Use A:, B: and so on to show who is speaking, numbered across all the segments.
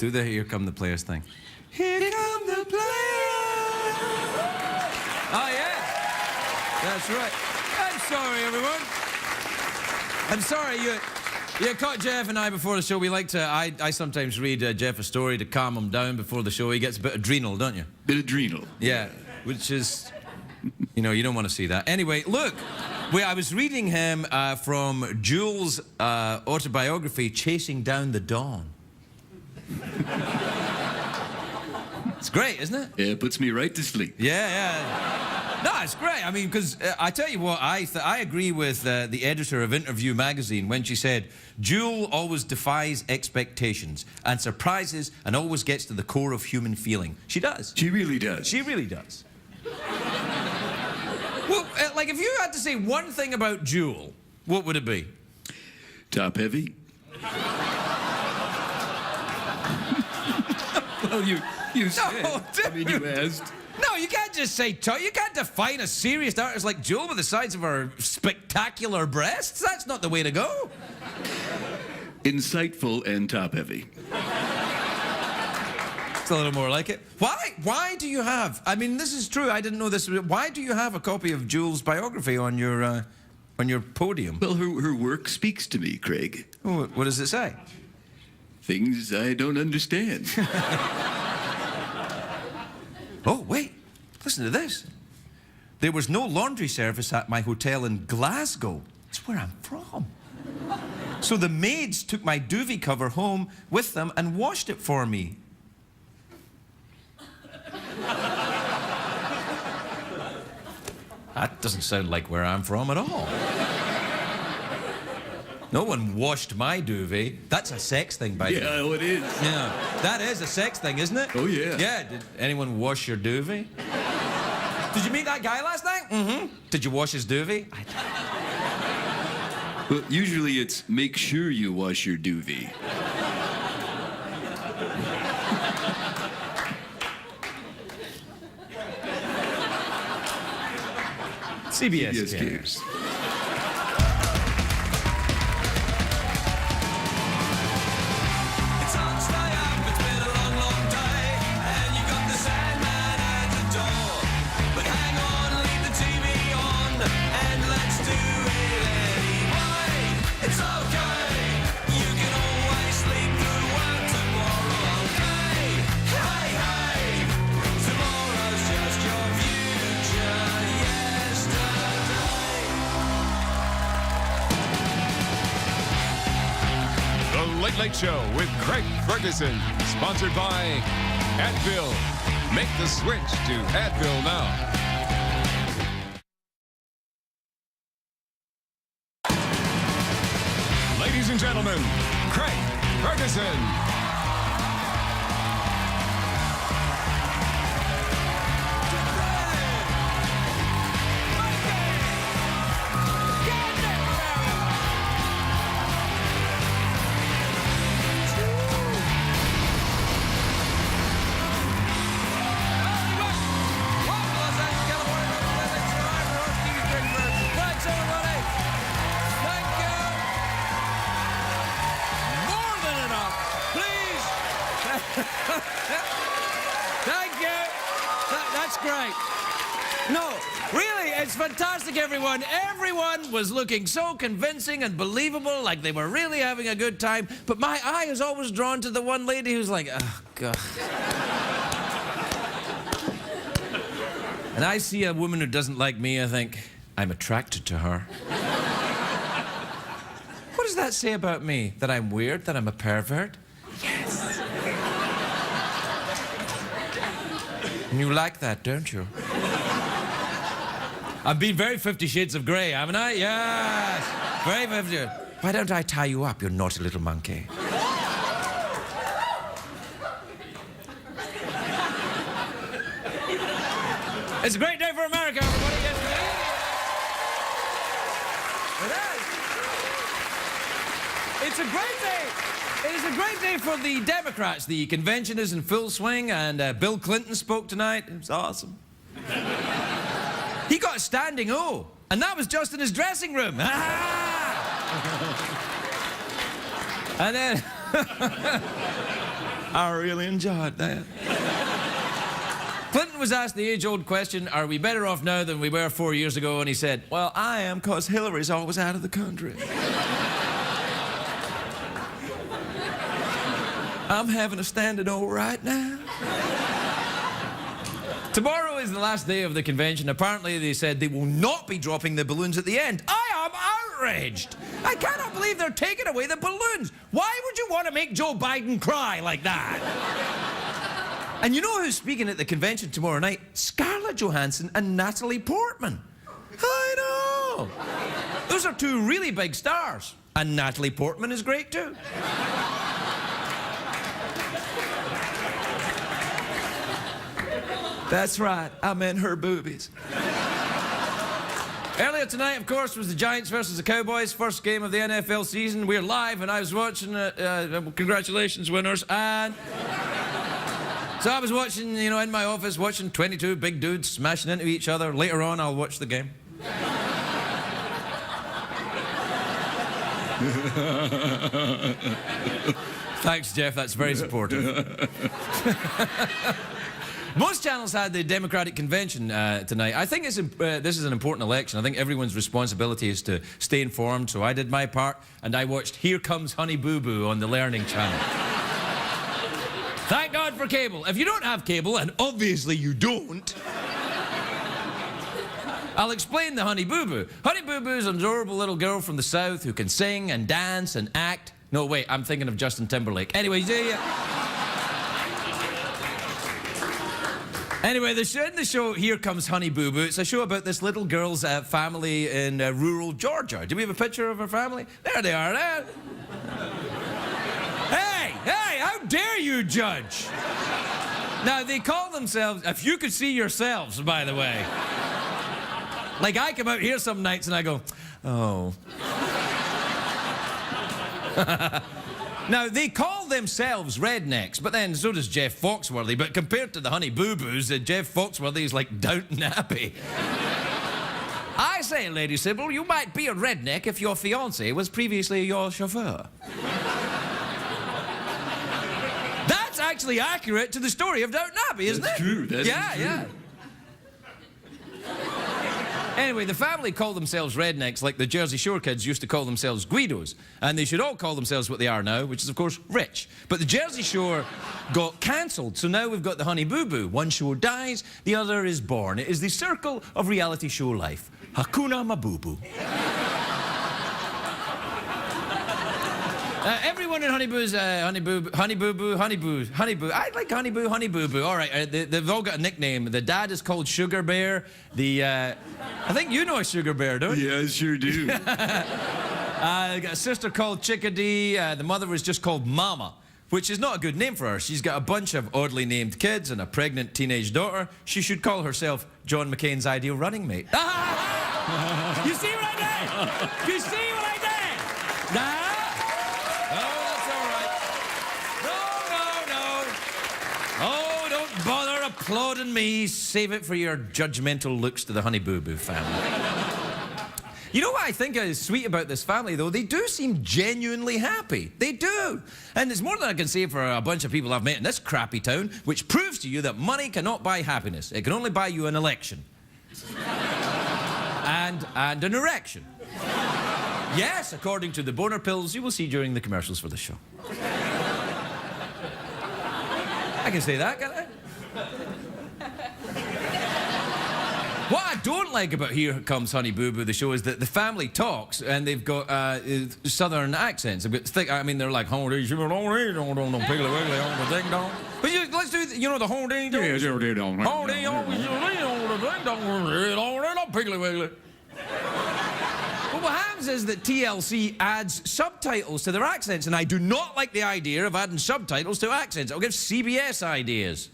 A: Do the Here Come the Players thing. Here come the players! Oh, yeah. That's right. I'm sorry, everyone. I'm sorry, you caught Jeff and I before the show. We like to, I sometimes read Jeff a story to calm him down before the show. He gets a bit adrenal, don't you?
B: Bit adrenal.
A: Yeah, which is, you know, you don't want to see that. Anyway, look, I was reading him from Jules' autobiography, Chasing Down the Dawn. It's great, isn't it?
B: Yeah, it puts me right to sleep.
A: Yeah. No, it's great. I mean, because I tell you what, I agree with the editor of Interview magazine when she said, Jewel always defies expectations and surprises and always gets to the core of human feeling. She does.
B: She really does.
A: She really does. Well, like, if you had to say one thing about Jewel, what would it be?
B: Top heavy. Well, you said.
A: No,
B: I mean, you asked.
A: No, you can't just say top. You can't define a serious artist like Jewel with the size of her spectacular breasts. That's not the way to go.
B: Insightful and top heavy.
A: It's a little more like it. Why do you have, I mean, this is true, I didn't know this, why do you have a copy of Jewel's biography on your podium?
B: Well, her work speaks to me, Craig.
A: Oh, what does it say?
B: Things I don't understand.
A: Oh, wait, listen to this. There was no laundry service at my hotel in Glasgow. It's where I'm from. So the maids took my duvet cover home with them and washed it for me. That doesn't sound like where I'm from at all. No one washed my duvet. That's a sex thing, by the way.
B: Yeah, oh, it is.
A: Yeah, that is a sex thing, isn't it?
B: Oh, yeah.
A: Yeah, did anyone wash your duvet? Did you meet that guy last night? Mm-hmm. Did you wash his duvet?
B: Well, usually it's make sure you wash your duvet.
A: CBS
B: cares.
C: Late Late Show with Craig Ferguson, sponsored by Advil. Make the switch to Advil now. Ladies and gentlemen, Craig Ferguson.
A: Thank you. That's great. No, really, it's fantastic, everyone. Everyone was looking so convincing and believable, like they were really having a good time. But my eye is always drawn to the one lady who's like, oh, God. And I see a woman who doesn't like me, I think, I'm attracted to her. What does that say about me? That I'm weird? That I'm a pervert? Yes. And you like that, don't you? I've been very 50 Shades of Grey, haven't I? Yes. Very 50. Why don't I tie you up, you naughty little monkey? It's a great day for America, everybody. Yes, it is. It's a great day. It is a great day for the Democrats. The convention is in full swing, and Bill Clinton spoke tonight. It was awesome. He got a standing O, and that was just in his dressing room. And then... I really enjoyed that. Clinton was asked the age-old question, are we better off now than we were 4 years ago? And he said, well, I am, because Hillary's always out of the country. I'm having a standing O right now. Tomorrow is the last day of the convention. Apparently, they said they will not be dropping the balloons at the end. I am outraged. I cannot believe they're taking away the balloons. Why would you want to make Joe Biden cry like that? And you know who's speaking at the convention tomorrow night? Scarlett Johansson and Natalie Portman. I know. Those are two really big stars. And Natalie Portman is great too. That's right, I meant her boobies. Earlier tonight, of course, was the Giants versus the Cowboys, first game of the NFL season. We're live, and I was watching, congratulations, winners, and... So I was watching, you know, in my office, watching 22 big dudes smashing into each other. Later on, I'll watch the game. Thanks, Jeff, that's very supportive. Most channels had the Democratic Convention tonight. I think this is an important election. I think everyone's responsibility is to stay informed, so I did my part, and I watched Here Comes Honey Boo Boo on the Learning Channel. Thank God for cable. If you don't have cable, and obviously you don't, I'll explain the Honey Boo Boo. Honey Boo Boo is an adorable little girl from the South who can sing and dance and act. No, wait, I'm thinking of Justin Timberlake. Anyway, Anyway, in the show Here Comes Honey Boo Boo, it's a show about this little girl's family in rural Georgia. Do we have a picture of her family? There they are. There. Hey, how dare you judge? Now, they call themselves, if you could see yourselves, by the way. Like, I come out here some nights and I go, oh. Now, they call themselves rednecks, but then so does Jeff Foxworthy. But compared to the Honey Boo Boos, Jeff Foxworthy is like Downton Abbey. I say, Lady Sybil, you might be a redneck if your fiancé was previously your chauffeur. That's actually accurate to the story of Downton Abbey, isn't
B: That's
A: it?
B: true. That's true.
A: Yeah. Anyway, the family call themselves rednecks like the Jersey Shore kids used to call themselves Guidos. And they should all call themselves what they are now, which is, of course, rich. But the Jersey Shore got cancelled, so now we've got the Honey Boo Boo. One show dies, the other is born. It is the circle of reality show life. Hakuna Mabubu. Everyone in Honey Boo's, Honey Boo. I like Honey Boo Boo. All right, they've all got a nickname. The dad is called Sugar Bear. I think you know a Sugar Bear, don't you?
B: Yeah, I sure do.
A: They got a sister called Chickadee. The mother was just called Mama, which is not a good name for her. She's got a bunch of oddly named kids and a pregnant teenage daughter. She should call herself John McCain's ideal running mate. You see what I did? You see what I did? Nah. Oh, don't bother applauding me. Save it for your judgmental looks to the Honey Boo Boo family. You know what I think is sweet about this family, though? They do seem genuinely happy. They do. And it's more than I can say for a bunch of people I've met in this crappy town, which proves to you that money cannot buy happiness. It can only buy you an election. and an erection. Yes, according to the boner pills you will see during the commercials for the show. I can say that, can't I? What I don't like about Here Comes Honey Boo Boo, the show, is that the family talks and they've got southern accents. They've got thick, I mean, they're like, piggly wiggly, ding dong. But let's do, you know, the whole ding dong.
B: Yeah, sure did.
A: Piggly wiggly. But what happens is that TLC adds subtitles to their accents, and I do not like the idea of adding subtitles to accents. It'll give CBS ideas.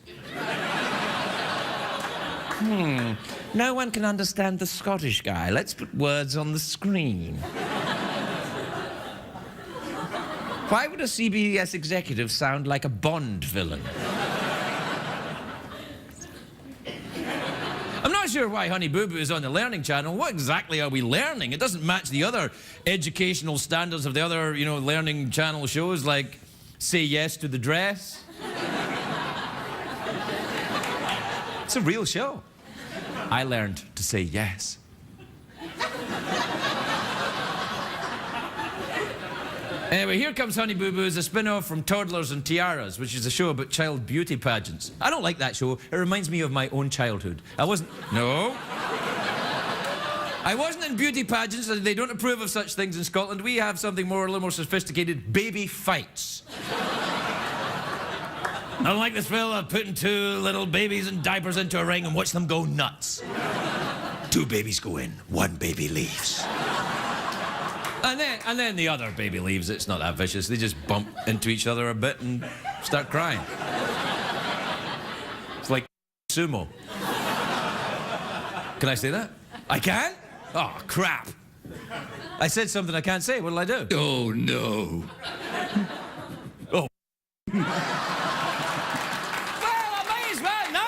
A: No one can understand the Scottish guy. Let's put words on the screen. Why would a CBS executive sound like a Bond villain? I'm not sure why Honey Boo Boo is on the Learning Channel. What exactly are we learning? It doesn't match the other educational standards of the other, you know, Learning Channel shows like say yes to the dress. It's a real show. I learned to say yes. Anyway, Here Comes Honey Boo Boo is a spin-off from Toddlers and Tiaras, which is a show about child beauty pageants. I don't like that show. It reminds me of my own childhood. I wasn't in beauty pageants, and they don't approve of such things in Scotland. We have something a little more sophisticated, baby fights. I don't like the thrill of putting two little babies in diapers into a ring and watch them go nuts. Two babies go in, one baby leaves. And then the other baby leaves. It's not that vicious. They just bump into each other a bit and start crying. It's like sumo. Can I say that? I can? Oh, crap. I said something I can't say. What'll I do?
B: Oh, no.
A: Oh. Well, I might as well. Now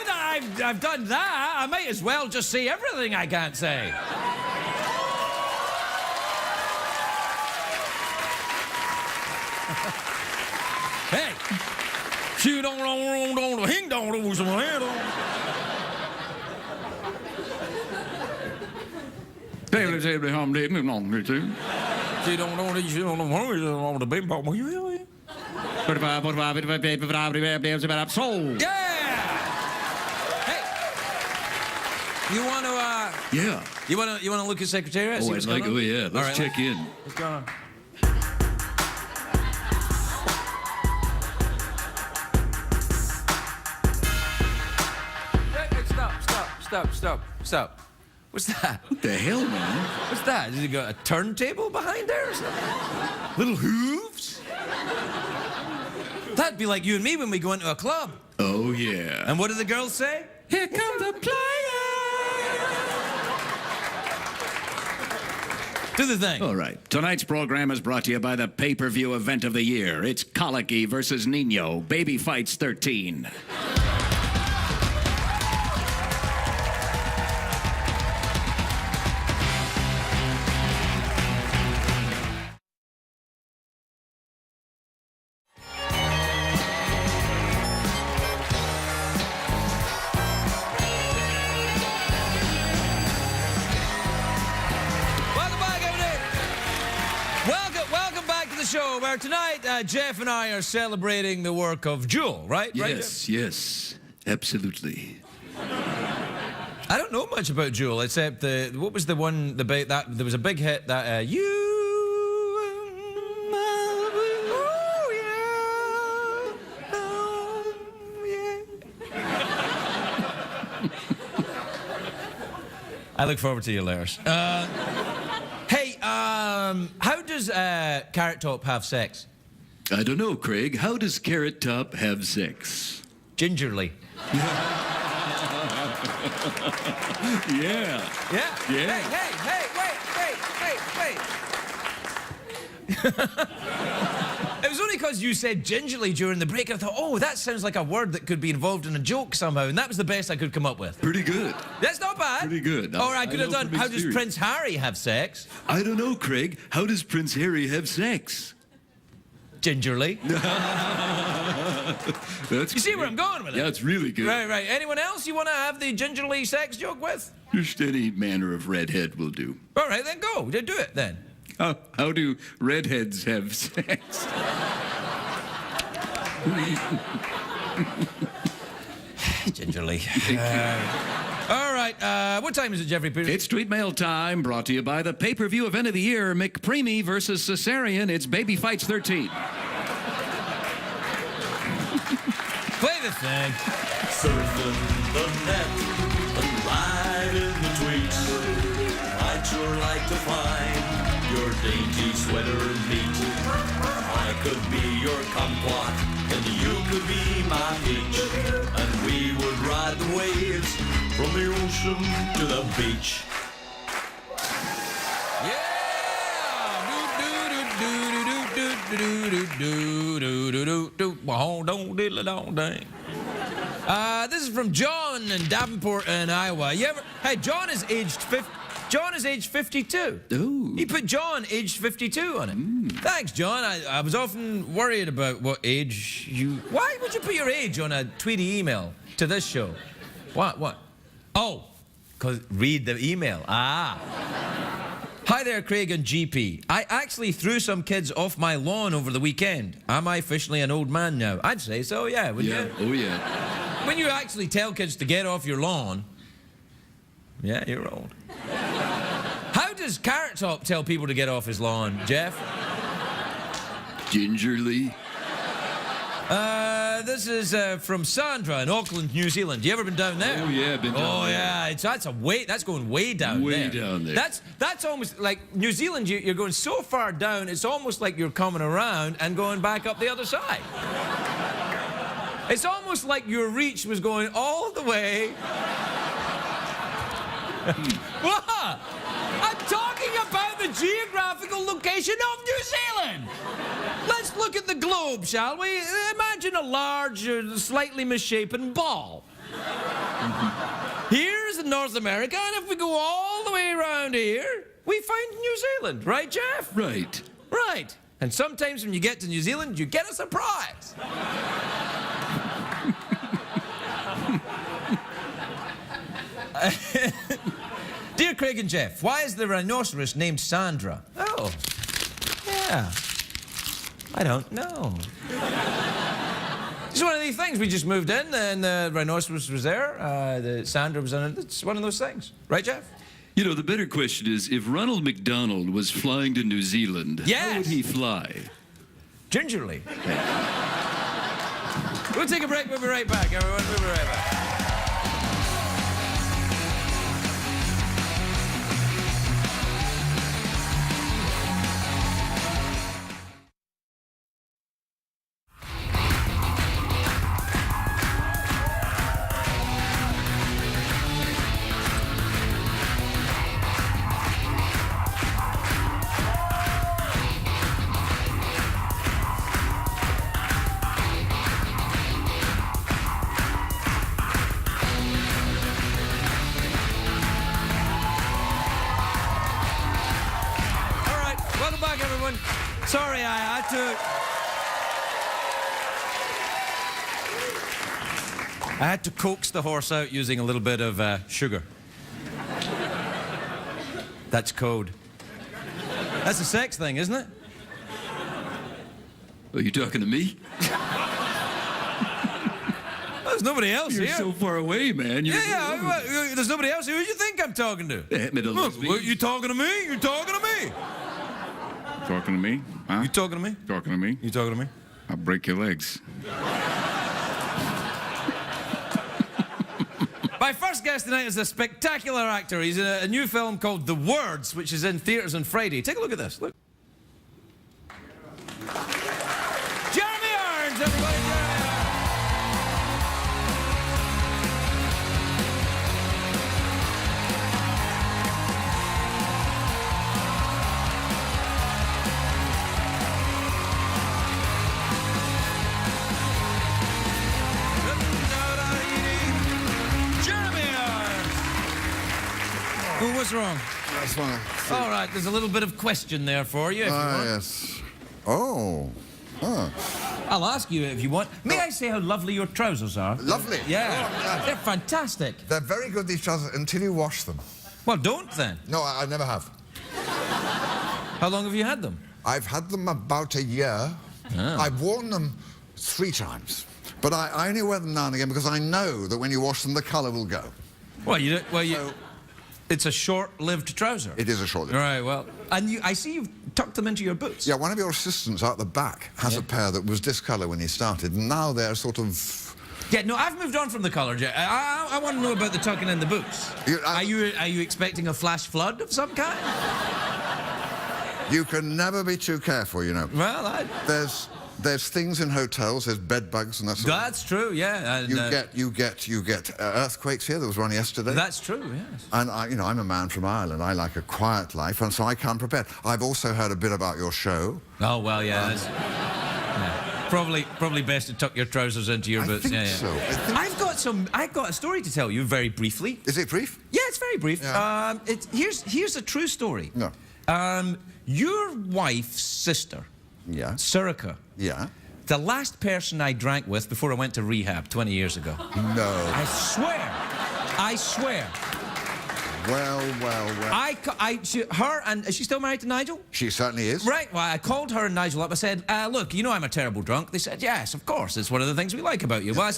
A: that I've done that, I might as well just say everything I can't say. Hey, she don't hing don't lose my head on. She don't the big ball. Yeah. Hey, you want to?
B: Yeah.
A: You want to look at Secretariat?
B: Oh, I'd like. Oh, yeah. Let's check in.
A: What's going on? Stop. What's that?
B: What the hell, man?
A: What's that? Has he got a turntable behind there or something? Little hooves? That'd be like you and me when we go into a club.
B: Oh, yeah.
A: And what do the girls say? Here come the players! Do the thing.
B: All right. Tonight's program is brought to you by the pay-per-view event of the year. It's Colicky versus Nino. Baby Fights 13.
A: Show where tonight Jeff and I are celebrating the work of Jewel, right?
B: Yes, yes, absolutely.
A: I don't know much about Jewel except what was the one that there was a big hit that you. I look forward to your letters. Hey, how does Carrot Top have sex?
B: I don't know, Craig. How does Carrot Top have sex?
A: Gingerly.
B: Yeah.
A: Yeah.
B: Yeah.
A: Hey, wait. It was only because you said gingerly during the break, I thought, oh, that sounds like a word that could be involved in a joke somehow, and that was the best I could come up with.
B: Pretty good.
A: That's not bad.
B: Pretty good.
A: Or I could have done, how does Prince Harry have sex?
B: I don't know, Craig. How does Prince Harry have sex?
A: Gingerly.
B: That's
A: You see where I'm going with it?
B: Yeah, it's really good.
A: Right. Anyone else you want to have the gingerly sex joke with?
B: Just any manner of redhead will do.
A: All right, then go. Do it then.
B: How do redheads have sex?
A: Gingerly. All right, what time is it, Jeffrey Peters?
B: It's Tweet Mail time, brought to you by the pay-per-view event of the year, McPreamy versus Caesarean. It's Baby Fights 13.
A: Play the thing.
D: Surfing the net and riding the tweets. I'd sure like to find your dainty sweater meat. I could be your kumquat and you could be my peach, and we would ride the waves from the ocean to the beach.
A: This is from John in Davenport in Iowa. Hey, John is aged 50. John is aged 52.
B: Ooh.
A: He put John aged 52 on it. Thanks, John. I was often worried about what age you... Why would you put your age on a Tweety email to this show? What? Oh, because read the email. Ah. Hi there, Craig and GP. I actually threw some kids off my lawn over the weekend. Am I officially an old man now? I'd say so, yeah, wouldn't you?
B: Oh, yeah.
A: When you actually tell kids to get off your lawn, yeah, you're old. How does Carrot Top tell people to get off his lawn, Jeff?
B: Gingerly.
A: This is from Sandra in Auckland, New Zealand. You ever been down there?
B: Oh, yeah, been down there.
A: Yeah, that's going way down there.
B: Way down there.
A: That's almost like New Zealand. You're going so far down, it's almost like you're coming around and going back up the other side. It's almost like your reach was going all the way. What? I'm talking about the geographical location of New Zealand. Let's look at the globe, shall we? Imagine a large, slightly misshapen ball. Here's North America, and if we go all the way around here, we find New Zealand. Right, Jeff?
B: Right.
A: Right. And sometimes when you get to New Zealand, you get a surprise. Dear Craig and Jeff, why is the rhinoceros named Sandra? Oh, yeah. I don't know. It's one of these things. We just moved in, and the rhinoceros was there. The Sandra was on it. It's one of those things. Right, Jeff?
B: You know, the better question is, if Ronald McDonald was flying to New Zealand, how would he fly?
A: Gingerly. We'll take a break. We'll be right back, everyone. We'll be right back. Sorry, I had to coax the horse out using a little bit of sugar. That's code. That's a sex thing, isn't it?
B: Are you talking to me?
A: There's nobody else
B: You're
A: here.
B: so far away, man.
A: There's nobody else here. Who do you think I'm talking to? Look, you talking to me? You talking to me?
C: Talking to me? Huh?
A: You talking to me?
C: Talking to me?
A: You talking to me?
C: I'll break your legs.
A: My first guest tonight is a spectacular actor. He's in a new film called The Words, which is in theatres on Friday. Take a look at this. Look. Jeremy Irons, everybody. Jeremy Irons. Oh, what's wrong?
E: That's fine.
A: All right, there's a little bit of question there for you, if you want.
E: Yes. Oh. Huh.
A: I'll ask you if you want. May I say how lovely your trousers are?
E: Lovely.
A: Yeah.
E: Oh, yeah.
A: They're fantastic.
E: They're very good, these trousers, until you wash them.
A: Well, don't then.
E: No, I never have.
A: How long have you had them?
E: I've had them about a year.
A: Oh.
E: I've worn them 3 times. But I only wear them now and again because I know that when you wash them, the colour will go.
A: Well, it's a short-lived trouser.
E: It is a short-lived.
A: Right, well, and I see you've tucked them into your boots.
E: Yeah, one of your assistants out the back has a pair that was this colour when he started, and now they're sort of...
A: Yeah, no, I've moved on from the colour, Jack. I want to know about the tucking in the boots. Are you expecting a flash flood of some kind?
E: You can never be too careful, you know.
A: Well,
E: There's things in hotels, there's bed bugs and that sort of...
A: That's true, yeah. And,
E: you get earthquakes here. There was one yesterday.
A: That's true, yes.
E: And I'm a man from Ireland. I like a quiet life, and so I come prepared. I've also heard a bit about your show.
A: Oh well, yeah. Probably best to tuck your trousers into your boots.
E: I think so.
A: I've got a story to tell you very briefly.
E: Is it brief?
A: Yeah, it's it's very brief.
E: Yeah.
A: Here's a true story.
E: No.
A: Your wife's sister,
E: Yeah.
A: Surica,
E: Yeah.
A: the last person I drank with before I went to rehab 20 years ago.
E: No.
A: I swear. I swear.
E: Well.
A: Her and is she still married to Nigel?
E: She certainly is.
A: Right. Well, I called her and Nigel up. I said, look, you know I'm a terrible drunk. They said, yes, of course. It's one of the things we like about you. Well, I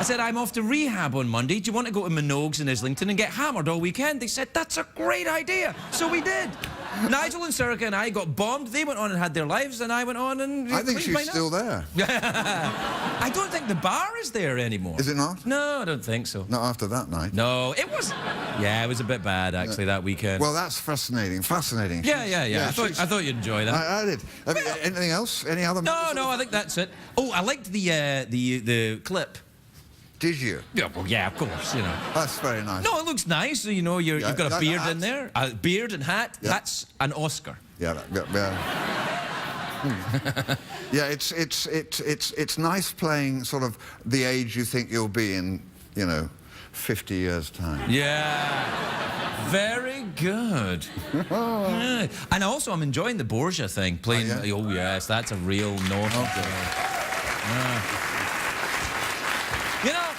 A: said, I'm off to rehab on Monday. Do you want to go to Minogue's in Islington and get hammered all weekend? They said, that's a great idea. So we did. Nigel and Surica and I got bombed. They went on and had their lives, and I went on and...
E: I think she's still there.
A: I don't think the bar is there anymore.
E: Is it not?
A: No, I don't think so.
E: Not after that night.
A: No, it was... Yeah, it was a bit bad, actually, that weekend.
E: Well, that's fascinating. Fascinating.
A: Yeah. I thought you'd enjoy that.
E: I did. Anything else? Any other?
A: No, I think that's it. Oh, I liked the clip.
E: Did you?
A: Yeah, well, yeah, of course, you know.
E: That's very nice.
A: No, it looks nice. You know, you've got a beard in there. A beard and hat.
E: Yeah.
A: That's an Oscar.
E: Yeah. Yeah, it's nice playing sort of the age you think you'll be in, 50 years' time.
A: Yeah. Very good. Yeah. And also, I'm enjoying the Borgia thing. Playing.
E: Oh, yeah?
A: Oh yes, that's a real note.
E: Okay.
A: You know,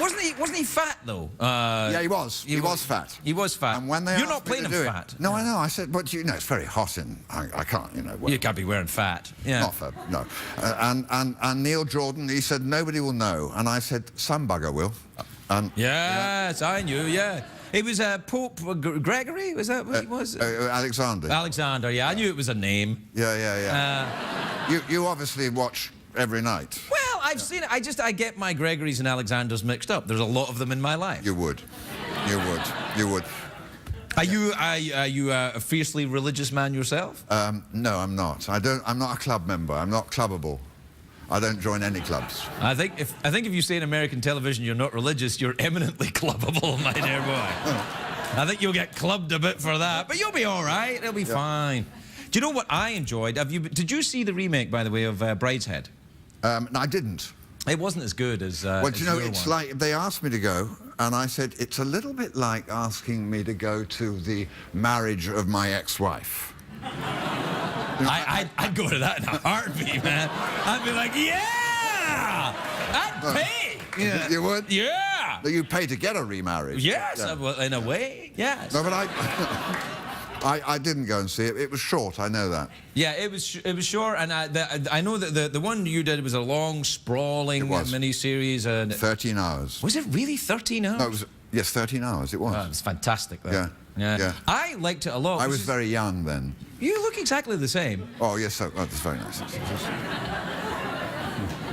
A: wasn't he fat though?
E: Yeah, he was. He was fat.
A: He was fat.
E: And when they
A: You're
E: asked
A: not
E: me
A: playing
E: to
A: him
E: do
A: fat.
E: It, no, I know. I said, but it's very hot in. I can't,
A: You can't be wearing fat. Yeah.
E: Not fat, no. And Neil Jordan, he said nobody will know, and I said some bugger will. And
A: Yes, I knew. Yeah. It was Pope Gregory. Was that what he was?
E: Alexander.
A: Alexander. Yeah, I knew it was a name.
E: Yeah. You obviously watch every night.
A: Well, I've seen it. I get my Gregorys and Alexanders mixed up. There's a lot of them in my life.
E: You would.
A: Are you a fiercely religious man yourself?
E: No, I'm not. I'm not a club member. I'm not clubbable. I don't join any clubs.
A: I think if you say in American television you're not religious, you're eminently clubbable, my dear boy. I think you'll get clubbed a bit for that, but you'll be all right. It'll be fine. Do you know what I enjoyed? Did you see the remake, by the way, of Brideshead?
E: No, I didn't.
A: It wasn't as good as.
E: Well,
A: as
E: do you know,
A: your
E: it's
A: one.
E: like they asked me to go, and I said it's a little bit like asking me to go to the marriage of my ex-wife.
A: I'd go to that in a heartbeat, man. I'd be like, yeah, I'd pay.
E: Yeah. You would?
A: Yeah.
E: You pay to get a remarriage.
A: Yes,
E: Yeah.
A: well, in a way, yes.
E: No, but I didn't go and see it. It was short, I know that.
A: Yeah, it was short, and I know that the one you did was a long, sprawling mini-series. And
E: 13 hours.
A: was it really 13 hours?
E: No, it was, yes, 13 hours, it was.
A: Oh, it was fantastic, though.
E: Yeah.
A: I liked it a lot.
E: I was very young then.
A: You look exactly the same.
E: Oh, yes, that's very nice.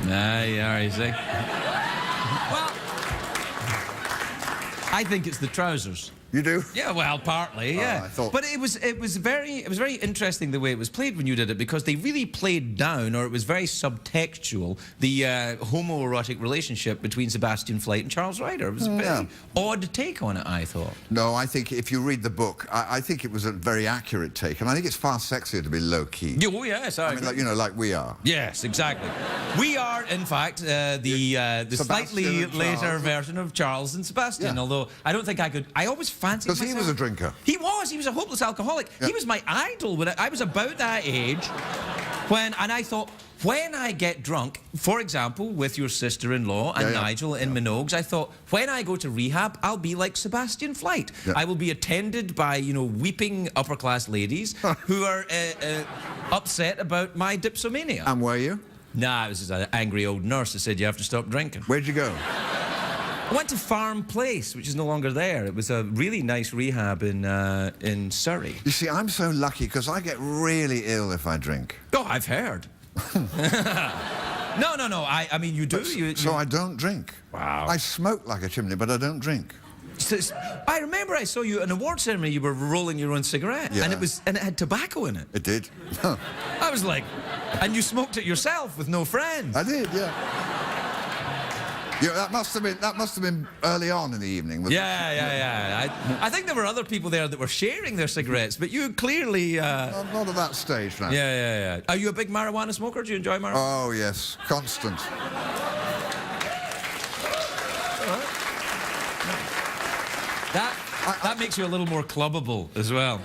A: Yeah, you see. Well, I think it's the trousers.
E: You do?
A: Yeah, well, partly, yeah.
E: I thought...
A: But it was very interesting the way it was played when you did it, because they really played down, or it was very subtextual, the homoerotic relationship between Sebastian Fleight and Charles Ryder. It was a very odd take on it, I thought.
E: No, I think if you read the book, I think it was a very accurate take, and I think it's far sexier to be low-key.
A: Oh, yes, I
E: mean, like we are.
A: Yes, exactly. We are, in fact, the slightly later version of Charles and Sebastian, although I don't think I could... I always fancied
E: Because
A: myself.
E: he was a drinker.
A: He was a hopeless alcoholic. He was my idol when I was about that age. And I thought, when I get drunk, for example, with your sister-in-law and Nigel in Minogue's, I thought, when I go to rehab, I'll be like Sebastian Fleight.
E: Yeah.
A: I will be attended by, weeping upper-class ladies who are upset about my dipsomania.
E: And were you?
A: Nah, it was just an angry old nurse that said you have to stop drinking.
E: Where'd you go?
A: I went to Farm Place, which is no longer there. It was a really nice rehab in Surrey.
E: You see, I'm so lucky because I get really ill if I drink.
A: Oh, I've heard. No. I mean, you do.
E: So I don't drink.
A: Wow.
E: I smoke like a chimney, but I don't drink.
B: I remember I saw you at an award ceremony. You were rolling your own cigarette,
E: Yeah.
B: and it had tobacco in it.
E: It did.
B: I was like, and you smoked it yourself with no friends.
E: I did, yeah. Yeah, that must have been early on in the evening.
B: Yeah. I think there were other people there that were sharing their cigarettes, but you clearly.
E: Not at that stage now.
B: Yeah. Are you a big marijuana smoker? Do you enjoy marijuana?
E: Oh yes, constant.
A: That makes you a little more clubbable as well.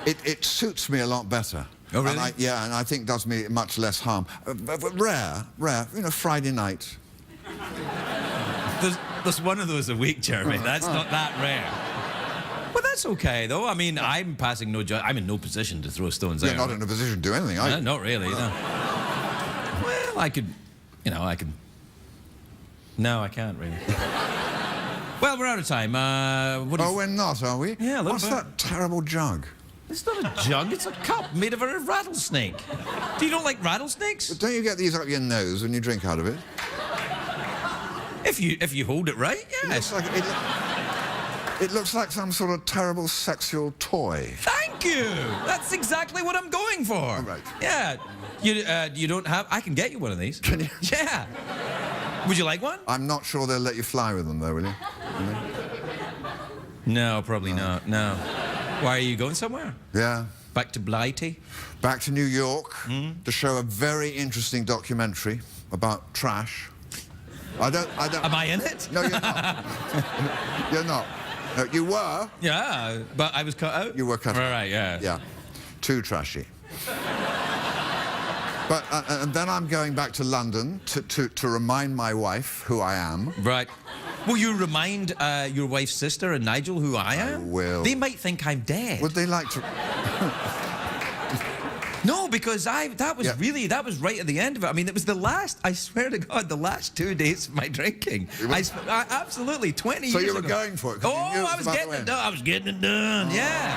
E: It suits me a lot better.
A: Oh, really?
E: And I think does me much less harm. But rare, you know, Friday night.
A: There's one of those a week, Jeremy. That's not that rare. Well, that's okay, though. I mean, I'm passing no judgment. I'm in no position to throw stones out.
E: You're not in a position to do anything, are you?
A: Not really, no. Well, I could, you know, I could... No, I can't, really. Well, we're out of time.
E: We're not, are we?
A: Yeah, a little
E: What's
A: bit.
E: that terrible jug?
A: It's not a jug, it's a cup made of a rattlesnake. Do you don't like rattlesnakes?
E: But don't you get these up your nose when you drink out of it?
A: If you hold it right, yes.
E: It looks like some sort of terrible sexual toy.
A: Thank you! That's exactly what I'm going for.
E: Right.
A: Yeah. You don't have... I can get you one of these.
E: Can you?
A: Yeah. Would you like one?
E: I'm not sure they'll let you fly with them, though, will you?
A: No, probably not. No. Why, are you going somewhere?
E: Yeah.
A: Back to Blighty?
E: Back to New York to show a very interesting documentary about trash. I don't...
A: Am I in it?
E: No, you're not. You're not. No, you were.
A: Yeah, but I was cut out?
E: You were cut out.
A: Right, yeah.
E: Yeah. Too trashy. But and then I'm going back to London to remind my wife who I am.
A: Right. Will you remind your wife's sister and Nigel who I am?
E: I will.
A: They might think I'm dead.
E: Would they like to...
A: No, because that was right at the end of it. I mean, it was the last, I swear to God, the last 2 days of my drinking. Absolutely, 20
E: So
A: years
E: you were
A: ago.
E: going for it?
A: Oh,
E: I was
A: getting it done. I was getting it done, yeah.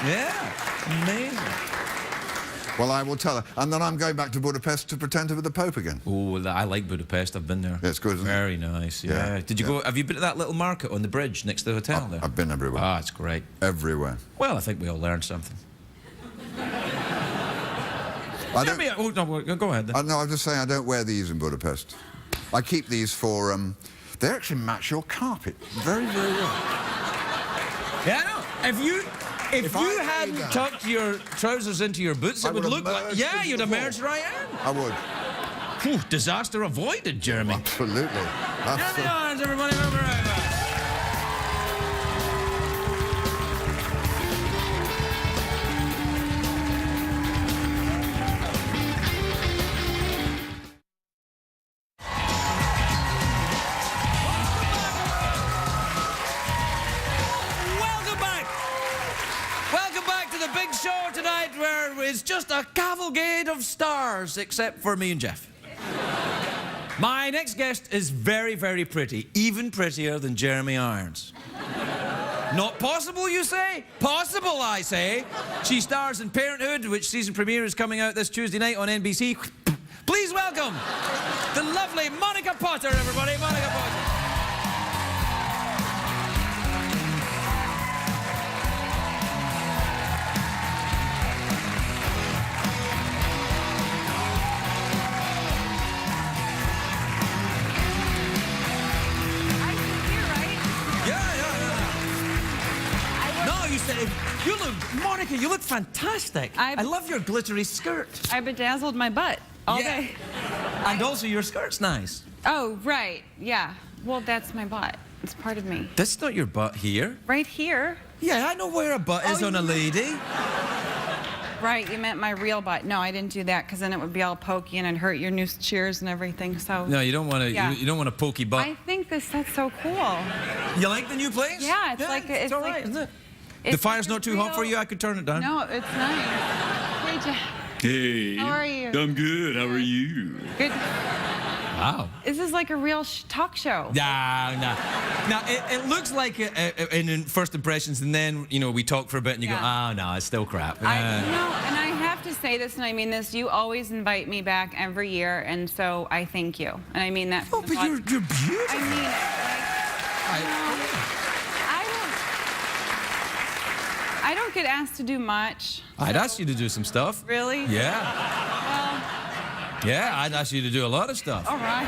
A: Yeah, amazing.
E: Well, I will tell her. And then I'm going back to Budapest to pretend to be the Pope again.
A: Oh, I like Budapest. I've been there.
E: Yeah, it's good, isn't it?
A: Very nice, yeah. Did you go, have you been to that little market on the bridge next to the hotel there?
E: I've been everywhere.
A: Ah, it's great.
E: Everywhere.
A: Well, I think we all learned something.
E: I don't...
A: Oh, no, go ahead then.
E: No, I'm just saying I don't wear these in Budapest. I keep these for... they actually match your carpet very, very well.
A: Yeah, no. If you hadn't tucked your trousers into your boots, it would look like... Yeah, you'd emerge right in.
E: I would.
A: Whew, disaster avoided, Jeremy.
E: Absolutely.
A: Jeremy Irons, everybody, we'll be right back. Where it's just a cavalcade of stars, except for me and Jeff. My next guest is very, very pretty, even prettier than Jeremy Irons. Not possible, you say? Possible, I say. She stars in Parenthood, which season premiere is coming out this Tuesday night on NBC. Please welcome the lovely Monica Potter, everybody. Monica Potter. You look, Monica, you look fantastic. I love your glittery skirt.
F: I bedazzled my butt all day.
A: And also your skirt's nice.
F: Oh, right, yeah. Well, that's my butt. It's part of me.
A: That's not your butt here.
F: Right here.
A: Yeah, I know where a butt is on a lady.
F: Right, you meant my real butt. No, I didn't do that because then it would be all pokey and it'd hurt your new cheers and everything. So
A: no, you don't want to. You don't want a pokey butt.
F: I think this set's so cool.
A: You like the new place?
F: Yeah, it's like
A: it's all right, isn't it? The fire's not too hot for you? I could turn it down.
F: No, it's nice. Hey, Jeff.
B: Hey.
F: How are you?
B: I'm good. How are you?
F: Good.
A: Wow.
F: This is like a real talk show.
A: Nah. Now, it looks like in first impressions, and then, you know, we talk for a bit and you go, oh, no, it's still crap.
F: No, and I have to say this, and I mean this, you always invite me back every year, and so I thank you. And I mean that.
A: Oh, but you're beautiful.
F: I mean it. I don't get asked to do much.
A: I'd ask you to do some stuff.
F: Really?
A: Yeah.
F: Well,
A: yeah, I'd ask you to do a lot of stuff.
F: all right.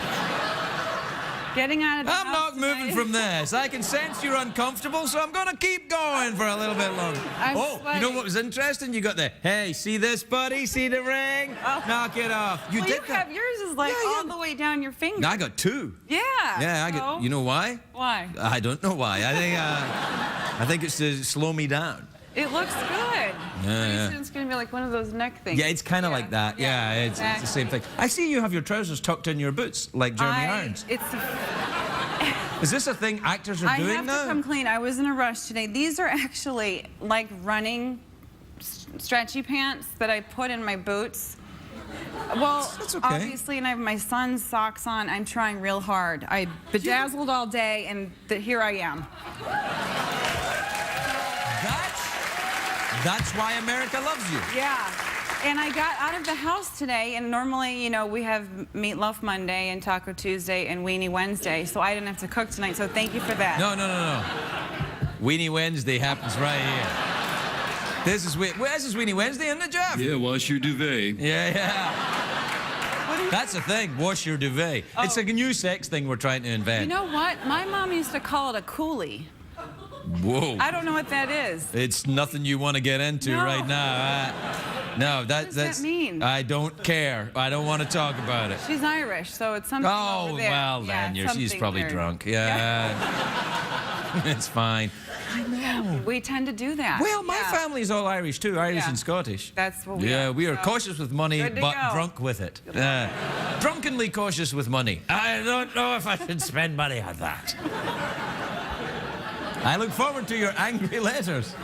F: Getting out of the
A: I'm
F: house.
A: not not moving from this. I can sense you're uncomfortable, so I'm going to keep going for a little bit longer.
F: I'm
A: you know
F: sweating.
A: what was interesting? You got the, hey, see this, buddy? See the ring?
F: Oh.
A: Knock it off. You
F: Well,
A: did
F: you
A: that.
F: have yours is like
A: Yeah,
F: all the way down your finger.
A: I got 2.
F: Yeah.
A: Yeah, I
F: so-
A: got. You know why?
F: Why?
A: I don't know why. I think it's to slow me down.
F: It looks good. Pretty
A: yeah.
F: soon it's going to be like one of those neck things.
A: Yeah, it's kind of like that. Yeah, it's the same thing. I see you have your trousers tucked in your boots, like Jeremy Irons. Is this a thing actors are
F: I
A: doing
F: have
A: now?
F: to come clean. I was in a rush today. These are actually like running stretchy pants that I put in my boots. Well,
A: That's okay.
F: obviously, and I have my son's socks on. I'm trying real hard. I bedazzled all day, and here I am.
A: That's why America loves you.
F: Yeah. And I got out of the house today, and normally, you know, we have Meatloaf Monday and Taco Tuesday and Weenie Wednesday, so I didn't have to cook tonight, so thank you for that.
A: No. Weenie Wednesday happens right here. This is Weenie Wednesday, isn't it, Jeff?
B: Yeah, wash your duvet.
A: Yeah. That's the thing, wash your duvet.
F: Oh.
A: It's a new sex thing we're trying to invent.
F: You know what? My mom used to call it a coolie.
A: Whoa.
F: I don't know what that is.
A: It's nothing you want to get into
F: No.
A: right now. No,
F: does
A: that's.
F: that mean?
A: I don't care. I don't want to talk about it.
F: She's Irish, so it's something
A: Oh,
F: over there.
A: well,
F: Yeah,
A: then she's
F: something
A: probably
F: weird.
A: drunk. Yeah. It's fine.
F: We tend to do that.
A: Well, my
F: Yeah.
A: family's all Irish too, Irish
F: Yeah.
A: and Scottish.
F: That's what we
A: Yeah,
F: are.
A: we are
F: So,
A: cautious with money,
F: good to
A: but
F: go.
A: drunk with it. Drunkenly cautious with money. I don't know if I should spend money on that. I look forward to your angry letters.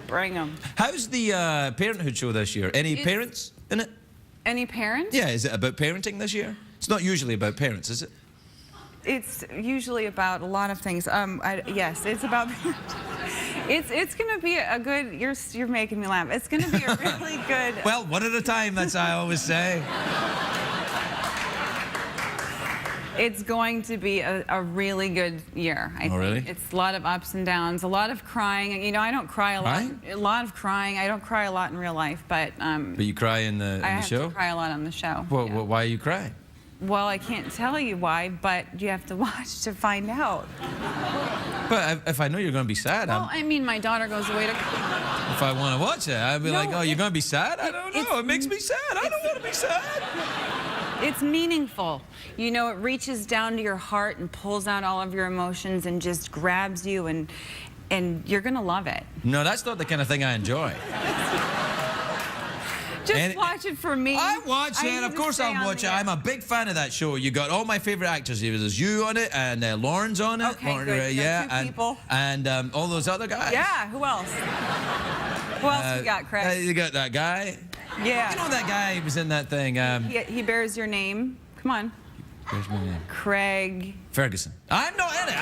F: Bring them.
A: How's the Parenthood show this year? Any
F: It's-
A: parents in it?
F: Any parents?
A: Yeah, is it about parenting this year? It's not usually about parents, is it?
F: It's usually about a lot of things. Yes, it's about. It's going to be a good. You're making me laugh. It's going to be a really good.
A: Well, one at a time, that's what I always say.
F: It's going to be a really good year. I think.
A: really?
F: It's a lot of ups and downs, a lot of crying. You know, I don't cry a lot.
A: Right?
F: A lot of crying. I don't cry a lot in real life, but
A: But you cry in the
F: I have
A: show?
F: to cry a lot on the show.
A: Well,
F: yeah.
A: why you cry?
F: Well, I can't tell you why, but you have to watch to find out.
A: But if I know you're going to be sad,
F: Well, I mean, my daughter goes away to.
A: if I want to watch it, I'd be
F: No,
A: like, oh, you're going to be sad? I don't know.
F: it's-
A: It makes me sad. I don't want to be sad.
F: It's meaningful. You know, it reaches down to your heart and pulls out all of your emotions and just grabs you, and you're gonna love it.
A: No, that's not the kind of thing I enjoy.
F: Just
A: And-
F: watch it for me.
A: I watch
F: I
A: it.
F: need
A: Of
F: to
A: course
F: stay
A: I'll
F: on
A: watch
F: the
A: it.
F: air.
A: I'm a big fan of that show. You got all my favorite actors. There's you on it, and Lauren's on it.
F: Okay,
A: Lauren,
F: good. You got
A: yeah,
F: two
A: and,
F: people.
A: and all those other guys.
F: Yeah. Who else? Who else you got, Craig?
A: You got that guy.
F: Yeah.
A: You know that guy who was in that thing.
F: He bears your name. Come on.
A: Where's my name?
F: Craig.
A: Ferguson. I'm not in it.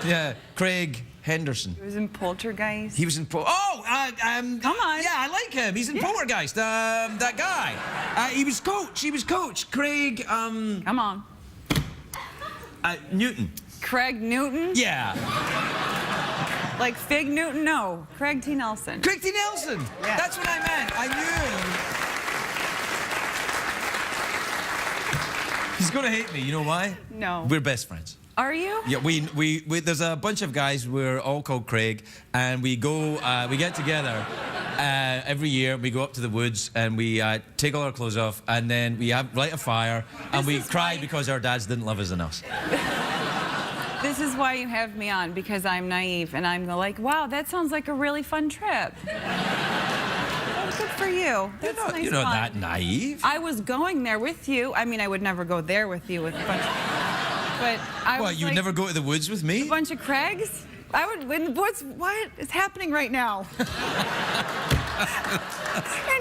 A: Yeah, Craig Henderson.
F: He was in Poltergeist.
A: He was in Come on. Yeah, I like him. He's in Poltergeist. That guy. He was coach. Craig.
F: Come on.
A: Newton.
F: Craig Newton?
A: Yeah.
F: Like Fig Newton? No. Craig T. Nelson.
A: Craig T. Nelson.
F: Yeah.
A: That's what I meant. I knew. He's gonna hate me. You know why?
F: No.
A: We're best friends.
F: Are you?
A: Yeah, we there's a bunch of guys. We're all called Craig, and we go. We get together every year. We go up to the woods and we take all our clothes off, and then we light a fire, and we
F: is
A: cry
F: why-
A: because our dads didn't love us enough.
F: This is why you have me on, because I'm naive, and I'm like, wow, that sounds like a really fun trip. Well, good for you. That's nice
A: You're not
F: fun.
A: that naive.
F: I was going there with you. I mean, I would never go there with you with a bunch. But I
A: What?
F: was
A: You would
F: like,
A: never go to the woods with me?
F: a bunch of Craigs. I would. What is happening right now? And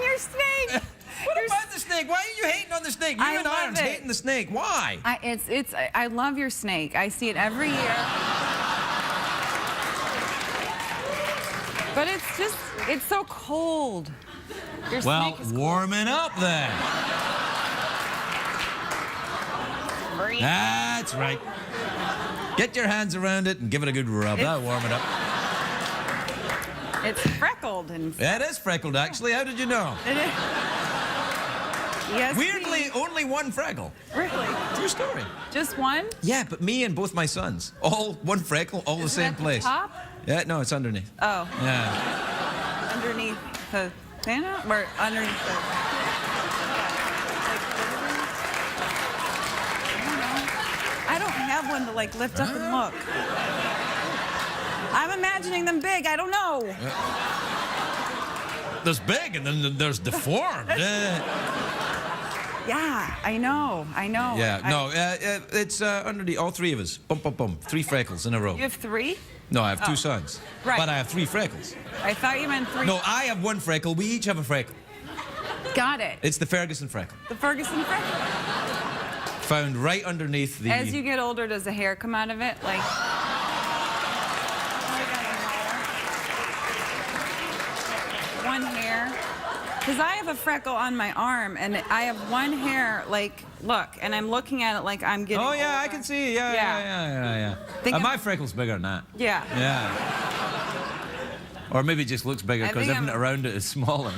F: your snake.
A: What about the snake? Why are you hating on the snake? You
F: I
A: and
F: love
A: Iron's
F: it.
A: hating the snake. Why?
F: I love your snake. I see it every year. But it's so cold. Your
A: Well,
F: snake is
A: warming up then.
F: cold.
A: That's right. Get your hands around it and give it a good rub. That'll warm it up.
F: It's freckled and
A: Yeah, it is freckled, actually. How did you know?
F: it is. Yes.
A: Weirdly, only one freckle.
F: Really?
A: True story.
F: Just one?
A: Yeah, but me and both my sons. All one freckle, all the
F: Is it
A: same
F: at the
A: place.
F: top?
A: Yeah, no, it's underneath.
F: Oh,
A: Yeah.
F: underneath the Santa? Or underneath the... I don't have one to like lift up and look. I'm imagining them big. I don't know.
A: There's big and then there's deformed.
F: Yeah, I know.
A: Yeah, no, it's underneath all three of us. Bump, bump, bump. 3 freckles in a row.
F: You have 3?
A: No, I have 2 sons.
F: Right.
A: But I have 3 freckles.
F: I thought you meant 3.
A: No, I have 1 freckle. We each have a freckle.
F: Got it.
A: It's the Ferguson freckle.
F: The Ferguson freckle.
A: Found right underneath the...
F: As you get older, does the hair come out of it? Like... One hair. Because I have a freckle on my arm, and I have one hair, like, look, and I'm looking at it like I'm getting
A: Oh, yeah,
F: older.
A: I can see. Yeah.
F: Think I'm-
A: My freckle's bigger than that.
F: Yeah.
A: Yeah. Or maybe it just looks bigger
F: I
A: because
F: think
A: everything
F: I'm-
A: around it is smaller.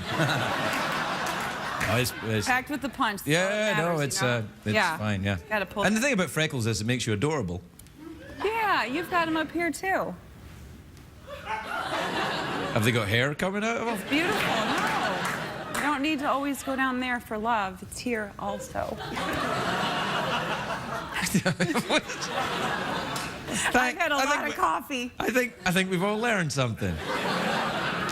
A: No, it's
F: Packed with the punch.
A: yeah,
F: That's all
A: no,
F: that
A: it's
F: matters, you know?
A: fine, yeah.
F: Gotta pull
A: And the thing about freckles is it makes you adorable.
F: Yeah, you've got them up here, too.
A: Have they got hair coming out of them?
F: Beautiful. No. You don't need to always go down there for love. It's here also. I've had a lot of coffee.
A: I think we've all learned something.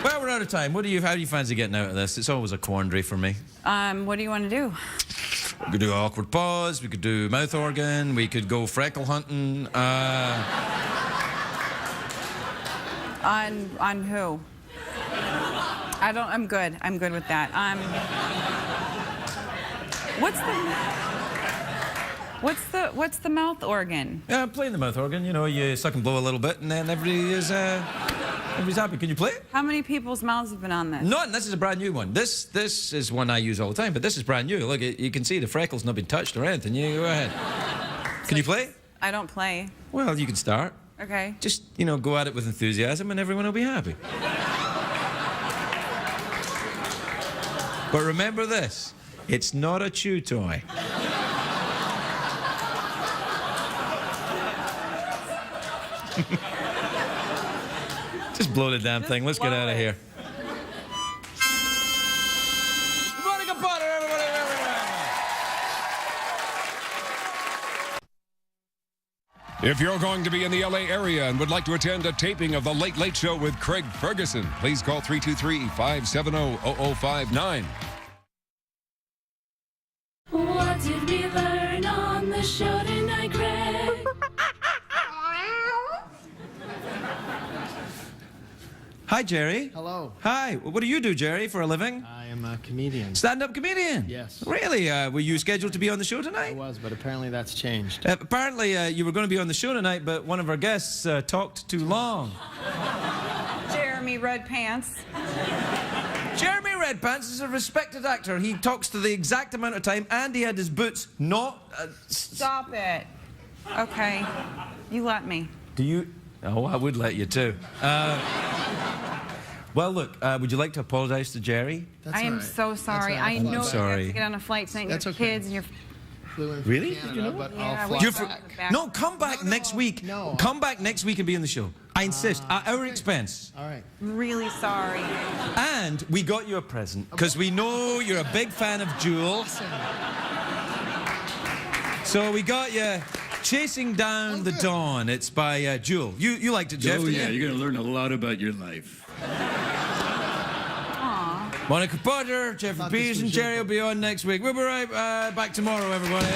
A: Well, we're out of time. How do you fancy getting out of this? It's always a quandary for me.
F: What do you want to do?
A: We could do awkward pause. We could do mouth organ. We could go freckle hunting.
F: On who? I'm good. I'm good with that. What's the mouth organ?
A: Yeah, playing the mouth organ. You know, you suck and blow a little bit, and then everybody's happy. Can you play it?
F: How many people's mouths have been on this?
A: None. This is a brand new one. This is one I use all the time, but this is brand new. Look, you can see the freckles not been touched or anything. You go ahead. Can you play?
F: I don't play.
A: Well, you can start.
F: Okay.
A: Just, you know, go at it with enthusiasm and everyone will be happy. But remember this, it's not a chew toy. Just blow the damn thing. Let's get
F: blow
A: out of
F: it.
A: here. Monica Potter, everybody.
C: If you're going to be in the LA area and would like to attend a taping of The Late Late Show with Craig Ferguson, please call 323-570-0059.
G: What did we learn on the show tonight, Craig?
A: Hi, Jerry.
H: Hello.
A: Hi. What do you do, Jerry, for a living?
H: I am a comedian.
A: Stand-up comedian?
H: Yes.
A: Really? Were you scheduled to be on the show
H: I
A: tonight?
H: was, but apparently that's changed.
A: Apparently, you were going to be on the show tonight, but one of our guests talked too long.
F: Jeremy Red Pants.
A: Jeremy Redpants is a respected actor. He talks to the exact amount of time, and he had his boots not...
F: Stop it. Okay. You let me.
A: Do you... Oh, I would let you, too. Well, look, would you like to apologize to Jerry?
H: That's
F: I am
H: all right.
F: so sorry.
H: That's all right.
F: I know you
A: sorry.
F: have to get on a flight tonight.
H: That's
F: Your
H: okay.
F: kids and your...
H: Flew in from
A: Really?
H: Canada,
A: Did you know?
H: but
F: Yeah,
H: I'll
F: well,
H: fly
A: You're
H: back.
A: No, come back next week.
H: no.
A: Come back next week and be on the show. I insist. At our expense.
H: All right.
F: Really sorry.
A: And we got you a present, because we know you're a big fan of Jewel. So we got you Chasing Down the Dawn. It's by Jewel. You liked it, Jeff,
B: Oh,
A: didn't
B: yeah,
A: you?
B: you're going to learn a lot about your life.
A: Monica Potter, Jeffrey
H: thought this
A: Pearson,
H: was
A: Jerry
H: your
A: will be on next week. We'll be right back tomorrow, everybody.